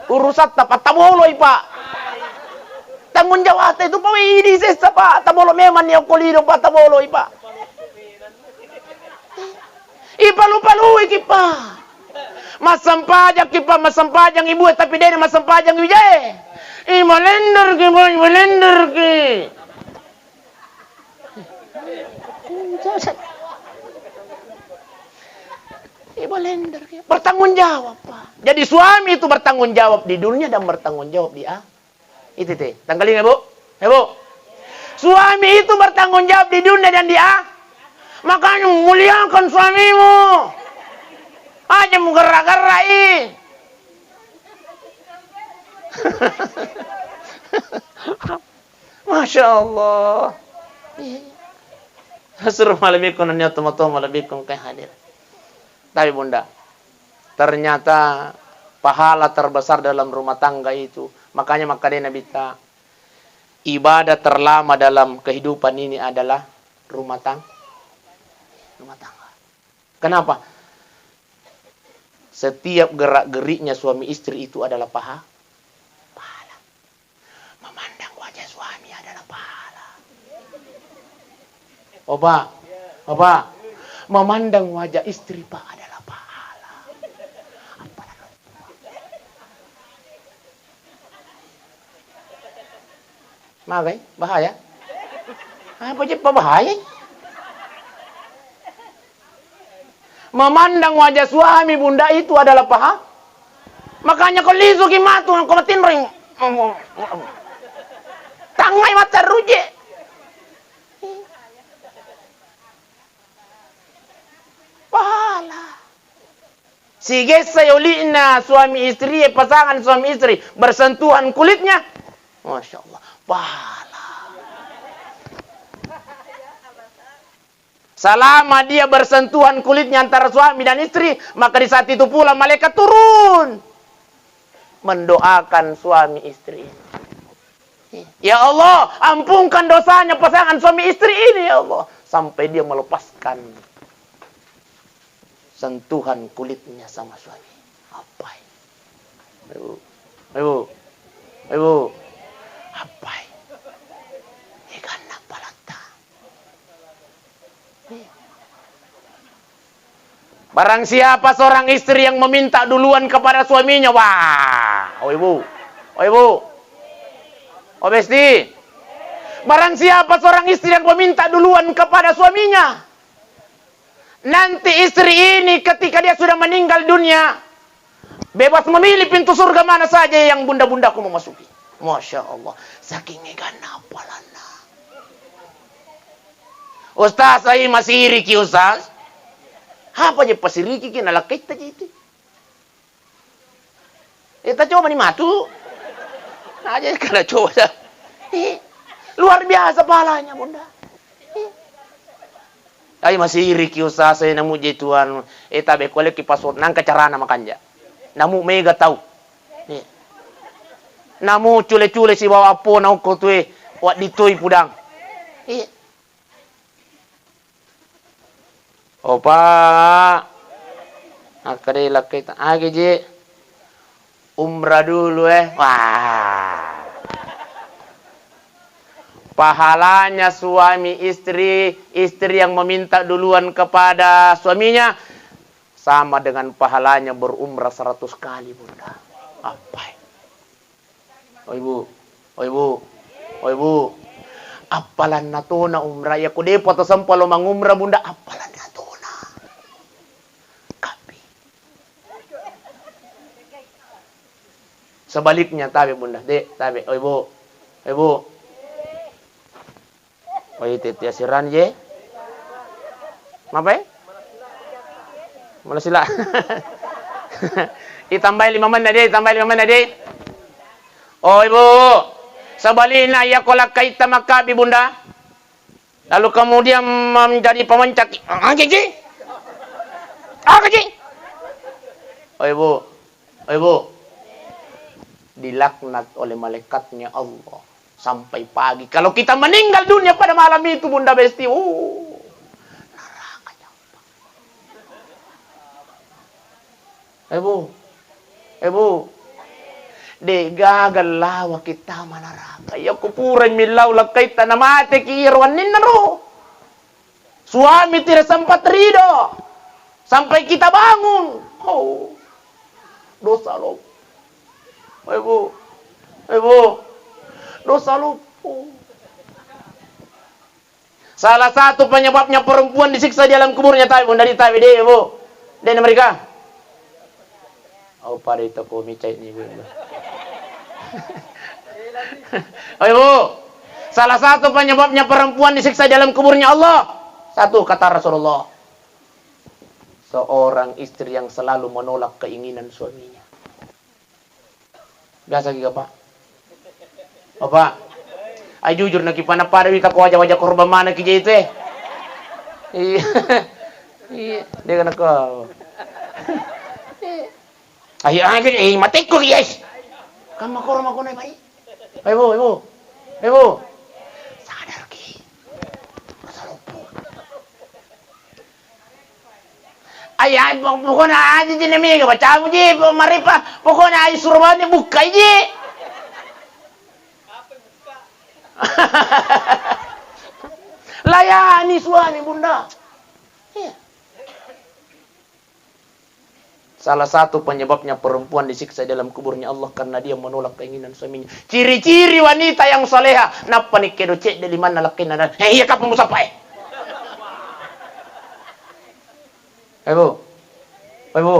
Urusan tapat tabolo Pak. Tanggung jawab itu Pak ini sesa Pak. Tabolo memang yang kolido Pak tabolo Pak. Palu-palu iki Pak. Masampajang ki Pak, masampajang ibu tapi dia masampajang ibu je. Malender ki. Balender bertanggung jawab Pak. Jadi suami itu bertanggung jawab di dunia dan bertanggung jawab di itu teh. Tanggalin ya Bu? Ya Bu. Suami itu bertanggung jawab di dunia dan di Makanya muliakan suamimu. Hanya menggerak-gerak Masya Allah. Assalamualaikum warahmatullahi hadir. Tapi bunda, ternyata pahala terbesar dalam rumah tangga itu. Makanya Nabi ta, ibadah terlama dalam kehidupan ini adalah rumah tangga. Kenapa? Setiap gerak-geriknya suami istri itu adalah pahala. Memandang wajah suami adalah pahala. Opa, memandang wajah istri Pak adalah pahala. Magai, bahaya. Apa je bahaya? Memandang wajah suami bunda itu adalah pahala. Makanya kau lisu kimatu, kau matin ring. Tangai mata ruje. Pahala. Sige sayolina suami istri, pasangan suami istri bersentuhan kulitnya. Masya Allah, pahala. Selama dia bersentuhan kulitnya antara suami dan istri, maka di saat itu pula malaikat turun mendoakan suami istri ini. Ya Allah, ampunkan dosanya pasangan suami istri ini ya Allah, sampai dia melepaskan sentuhan kulitnya sama suami. Apa ini? Ibu, apa ini? Ikan apa lata? Barang siapa seorang istri yang meminta duluan kepada suaminya, wah, ibu, Besti. Barang siapa seorang istri yang meminta duluan kepada suaminya, nanti istri ini ketika dia sudah meninggal dunia, bebas memilih pintu surga mana saja yang bunda-bundaku memasuki. Masya Allah, saking ngegana apalana. Ustaz, saya masih iri ki Ustaz. Apa aja pasiri ki kena lakit aja itu. Kita coba nih matu. Aja kena coba. Luar biasa pahalanya bunda. Ay masih iri ki Ustaz, saya namu je tuan. Tabe kolek ki password nang kecarana makanja. Namu mega tahu. Namu cule-cule si bawa apo na ko tuwe wat ditoi pudang. Opa. Akade lakit age je. Umrah dulu Wah. Pahalanya suami istri yang meminta duluan kepada suaminya sama dengan pahalanya berumrah 100 kali bunda. Apa? Ibu. Apalan natuna umrah ya kude poto sampalo mangumrah bunda apalan natuna. Kapi. Sebaliknya tabe bunda, tabe ibu. Titia siran je. Apa? Mula sila. Ditambah 5 menit deh. Oh ibu, sebaliknya ya kolak kaita makabi bunda. Lalu kemudian menjadi pemencak. Gaji. Oh ibu. Dilaknat oleh malaikatnya Allah sampai pagi. Kalau kita meninggal dunia pada malam itu bunda Besti, neraka jampak. Ibu, de gagal lawa kita manaraka. Ya kupuran milaw lakay tanamate kiirwan ninaro. Suami tidak sempat ridho sampai kita bangun. Dosa lo. Ibu. Dosa lupa. Salah satu penyebabnya perempuan disiksa di dalam kuburnya bunda tahu deh ibu. Dan mereka. Pada itu ko micai ni bunda. Ibu. Salah satu penyebabnya perempuan disiksa di dalam kuburnya Allah. Satu kata Rasulullah. Seorang istri yang selalu menolak keinginan suaminya. Biasa juga, Pak. Bapak, ay jujur na kipana pada wika ko wajah korban mana kija itu eh. Iya. Iya, dia kena kau. Ayo aja mati ko guys. Kamu korban ko na mari. Ibu. Sadar ki. Ay pokoknya aja jadi mega baca mo ji mari pa pokoknya ay surban ni buka ji. Layani suami bunda. Iya. Salah satu penyebabnya perempuan disiksa dalam kuburnya Allah karena dia menolak keinginan suaminya. Ciri-ciri wanita yang soleha. Napa nih kedo cek dari mana lakin ada? Iya kapan mau sampai? Ibu.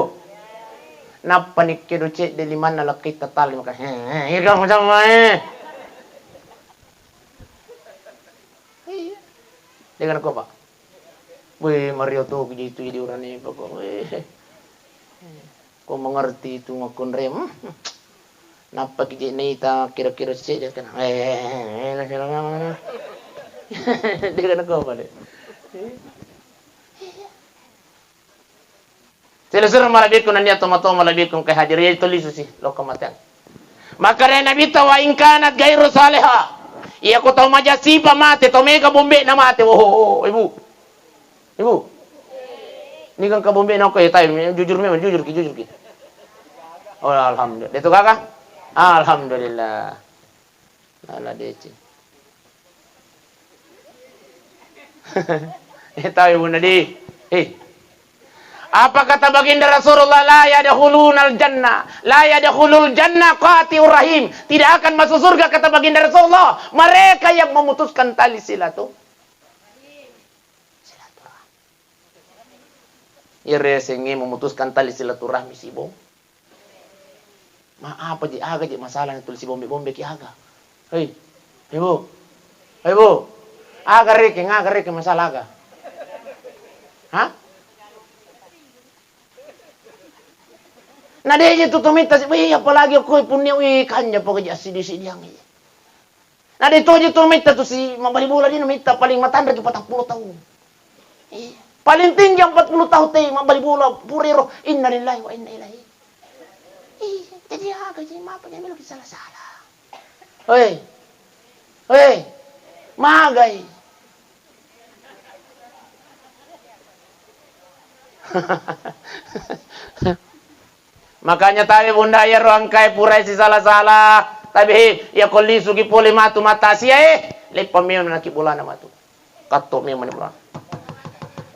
Napa nih kedo cek dari mana lakin tatali maka? Iya kapan mau sampai? Dengan apa, Pak? Weh, Mario tuh gitu jadi orang ini, Pak. Weh. Kau mengerti itu ngakun rem. Napa kita nita kira-kira sih dia kan. Dengan apa, deh? Selesai malabikum nanti atau malabikum ke hadir ya tulis sih lo kematian. Maka Nabi tawa ingkanat gairu salihah. Iya ko tahu majasi pa mate, tahu mega bombe na mate. Oh, ibu. Ini kan ke bombe na ko ya tayo, jujur ki. Oh, alhamdulillah. Itu kakak? Alhamdulillah. Nala deci. Tahu bunda di. Apa kata baginda Rasulullah? La yadkhulunal jannah. La yadkhulul jannah qati'ur rahim. Tidak akan masuk surga kata baginda Rasulullah mereka yang memutuskan tali silaturahim. Ire sengi memutuskan tali silaturahmi si bom. Apa je aga je masalah itu si bombe ki aga. Hei. Ibu. Aga reke masalah aga. Hah? Nah dia itu tumita sih, apalagi aku punya kanya pokoknya sidi yang ini. Nah dia itu aja tumita tuh si mabali bola dia tumita paling matanda itu 40 tahun. Paling tinggi 40 tahun teh mabali bola puriro innalillahi wa inna ilaihi. Jadi agak jadi apa yang melu salah-salah. Hei. Magai. Makanya tadi bunda ya ruang kai purai si salah-salah. Tapi ya koli sugi poli matu mata sia lepa mion naki bola na matu. Kato mion mana bola.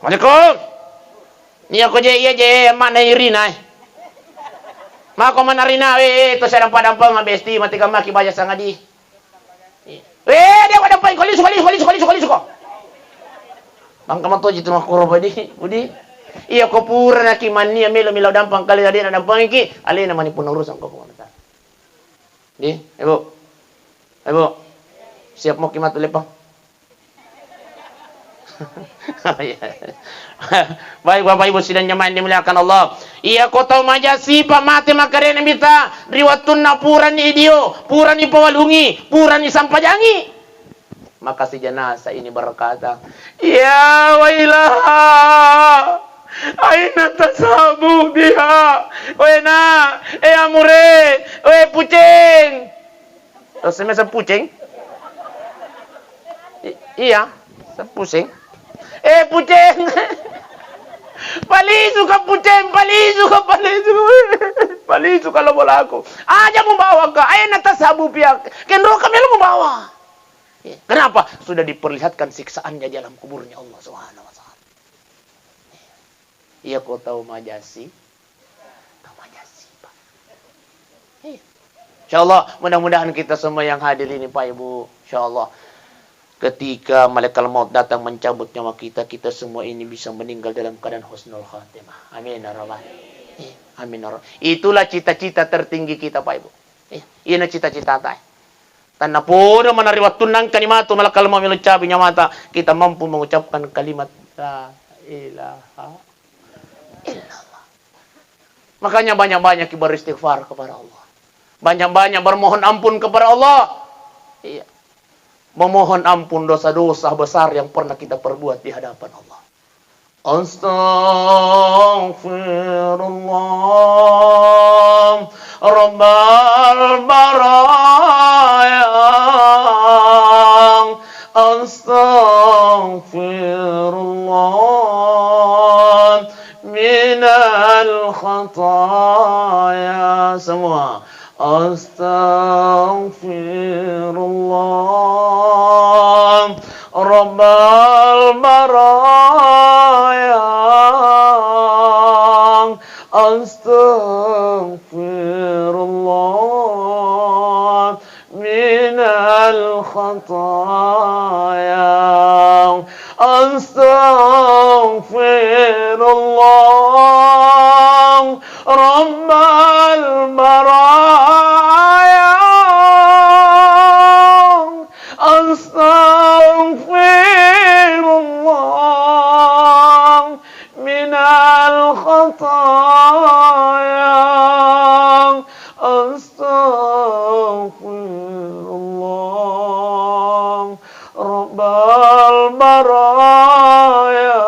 Assalamualaikum. Ni aku je mana irina. Mako manarina to sa dampang mabesti mati ka maki baja sangadi. Dia wada pai koli suko. Bang kamato jitu makuro budi. Iya ko pura na kimania milo dampang kali tadi na dampang iki alin naman ipun urusan ko kumanta. Di, ibu. Siap mo kimat ulit pa. Baik Bapak Ibu sidang jemaah yang dimuliakan Allah. Iya ko tahu majasi pamate makarena bita riwatun na puran ni idio, puran ni pawalungi, puran ni sampajangi. Maka si jenazah ini berkata, "Ya wailah. Aina tasabu biha. Wena, amure, pucing." Terus saya pucing? Iya, pusing. Pucing. Palisu ka pucing, palisu kalau bola aku. Aja membawa ka, aina tasabu biha. Kenro kami lu membawa. Kenapa? Sudah diperlihatkan siksaannya di alam kuburnya Allah Subhanahu wa taala. Iya kau tahu majasi. Pak. Insyaallah mudah-mudahan kita semua yang hadir ini Pak Ibu, insyaallah ketika malaikat maut datang mencabut nyawa kita, kita semua ini bisa meninggal dalam keadaan husnul khatimah. Amin ya rabbal alamin. Amin ya rabbal. Itulah cita-cita tertinggi kita Pak Ibu. Ini cita-cita kita. Tanpa pun menariwat tunang kalimat malaikat maut melucapi nyamata kita mampu mengucapkan kalimat la ilaha illallah. Makanya banyak-banyak beristighfar kepada Allah. Banyak-banyak bermohon ampun kepada Allah. Iya. Memohon ampun dosa-dosa besar yang pernah kita perbuat di hadapan Allah. Astaghfirullah Rabbal baraya. Astaghfirullah minal khataya. Semua. Astaghfirullah Rabbal baraya. Astaghfirullah minal khataya. Astaghfirullah Rabbal baraya. Astaghfirullah minal khataya. Astaghfirullah Rabbal baraya.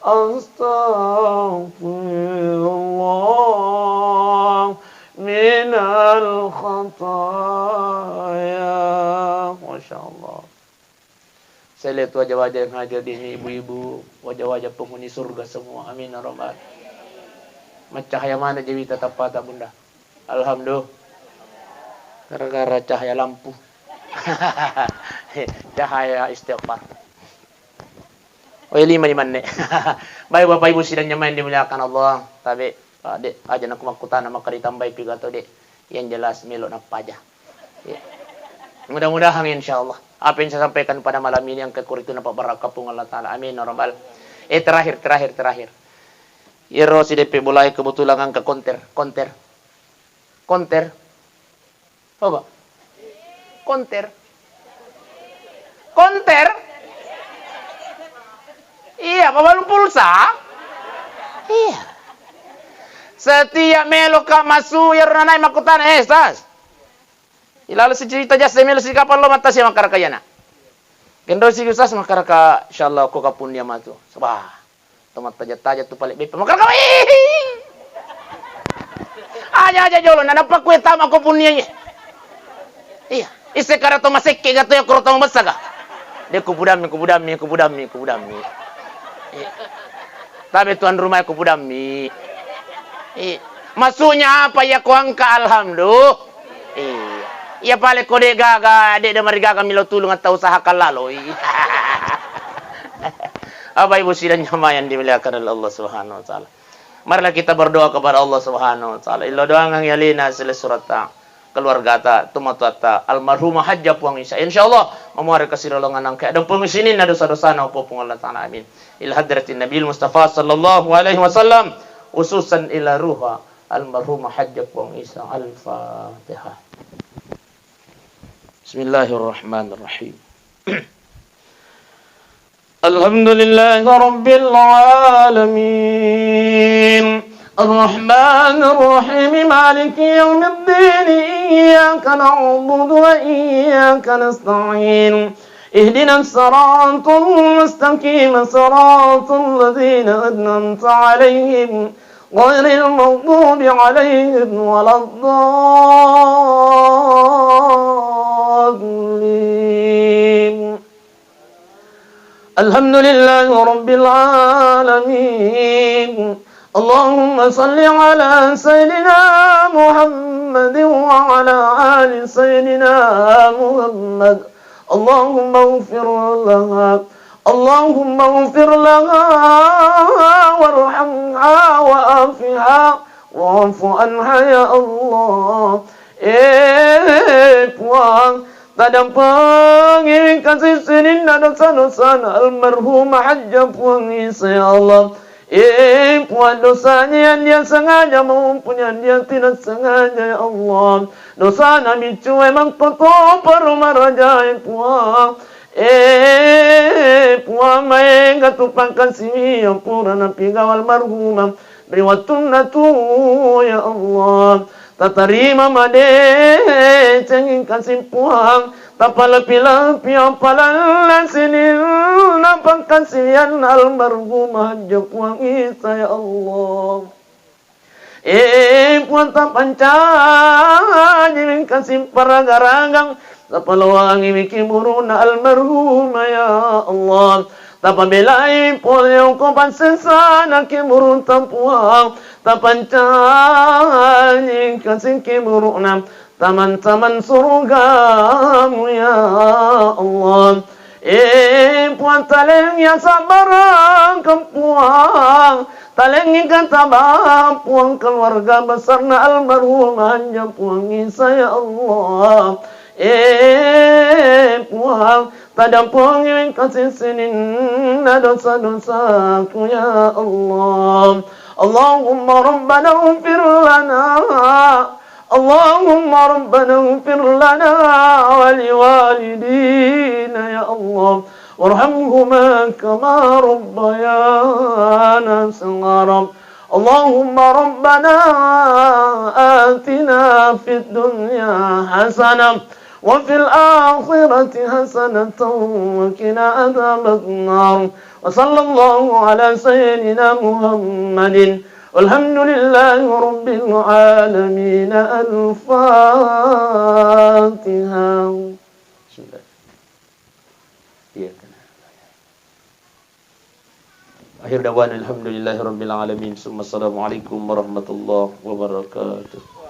Astaghfirullah minal khataya. Masya Allah. Saya lihat wajah-wajah yang hadir di sini, ibu-ibu, wajah-wajah penghuni surga semua. Amin ya rabbal. Cahaya mana Dewi tetap patah bunda? Alhamdulillah. Gara-gara cahaya lampu. Cahaya istighfar. Oh, 5 nek. Baik Bapak Ibu sidang jemaah yang dimuliakan Allah. Tapi Dek, aja nak makutan maka ditambah pidato Dek. Yang jelas melo nak pajah. Ya. Mudah-mudahan insyaallah apa yang saya sampaikan pada malam ini yang kekur itu nampak barakah pun Allah Ta'ala. Amin ya rabbal. Terakhir. Iro si DP mulai kebetulan angka konter. Apa? Konter. Iya, bawa pulsa. Iya. Setiap melo ka masu ya ranai makutan sas. Ilalu si cerita jasa melo si kapal lo mata si makaraka yana. Kendo si usas makaraka insyaallah ko kapun dia matu. Sabah. Tomat tajat-tajat tu palik bepa makaraka. Aja jolo na napak ko tama ko punya. Iya. Ise kara to masekke gato ya kuro to masaga. Dia kubudami. Tapi tuan rumah kubudami. Maksudnya apa ya kuangka alhamdulillah. Iya pale kode gaga de marigaga milo tulung atau usaha kalalo. Apa ibu sidang jamaah yang dimuliakan oleh Allah Subhanahu wa taala. Marilah kita berdoa kepada Allah Subhanahu wa taala. Illa doa ngang yalina sila surat keluarga ta tumatata almarhumah hajjah puang insyaallah memuari kasirolongan nang ke ada pengisinin na dosa-dosa na upo Allah taala amin ila hadratin nabil mustafa sallallahu alaihi wasallam ususan ila ruha almarhumah hajjah puang Isa al-fatihah. Bismillahirrahmanirrahim. Alhamdulillahi rabbil alamin. الرحمن الرحيم مالك يوم الدين إياك نعبد وإياك نستعين اهدنا الصراط المستقيم صراط الذين أنعمت عليهم غير المغضوب عليهم ولا الضالين الحمد لله رب العالمين اللهم صل على سيدنا محمد وعلى آل سيدنا محمد اللهم اغفر لها وارحمها وعافها واعف عنها يا الله Puang tadang pangin kasih sinin dan dosa-dosa almarhum hajjah puang Isa ya Allah. Puan dosanya yang dia sengaja maupun yang dia tidak sengaja ya Allah. Dosa Nabi cuy emang kotor perumah raja Puan. Puamai gatupakan si purana pigawal marhumam riwatunatu ya Allah tatarima made cengin kasih puang tapalapi-lapi apalan sinin nampakan sian almarhumah japuang isa ya Allah puan tapanca jimin kasih paragaragang tapalawang imikimuruna almarhumah ya Allah tapabelai polio ko pansensana kimurun tampuang tapancani kasing kimuruna taman-taman surgamu ya Allah puan taleng ya sabarang kempuang taleng ikan tabang puang keluarga besarna almarhumah puang isa ya Allah puang tadampung yang kasih sinin dosa-dosaku ya Allah Allahumma rabbana ufir lana Allahumma rabbana ufir lana wali walidina ya Allah warhamhuma kama rabbayana saghara Allahumma rabbana atina fid dunya hasanah وفي الآخرة حسنة وقنا عذاب النار وصلى الله على سيدنا محمد والحمد لله رب العالمين الفاتحة. Akhir dawan alhamdulillahi rabbil alamin. Assalamualaikum warahmatullahi wabarakatuh.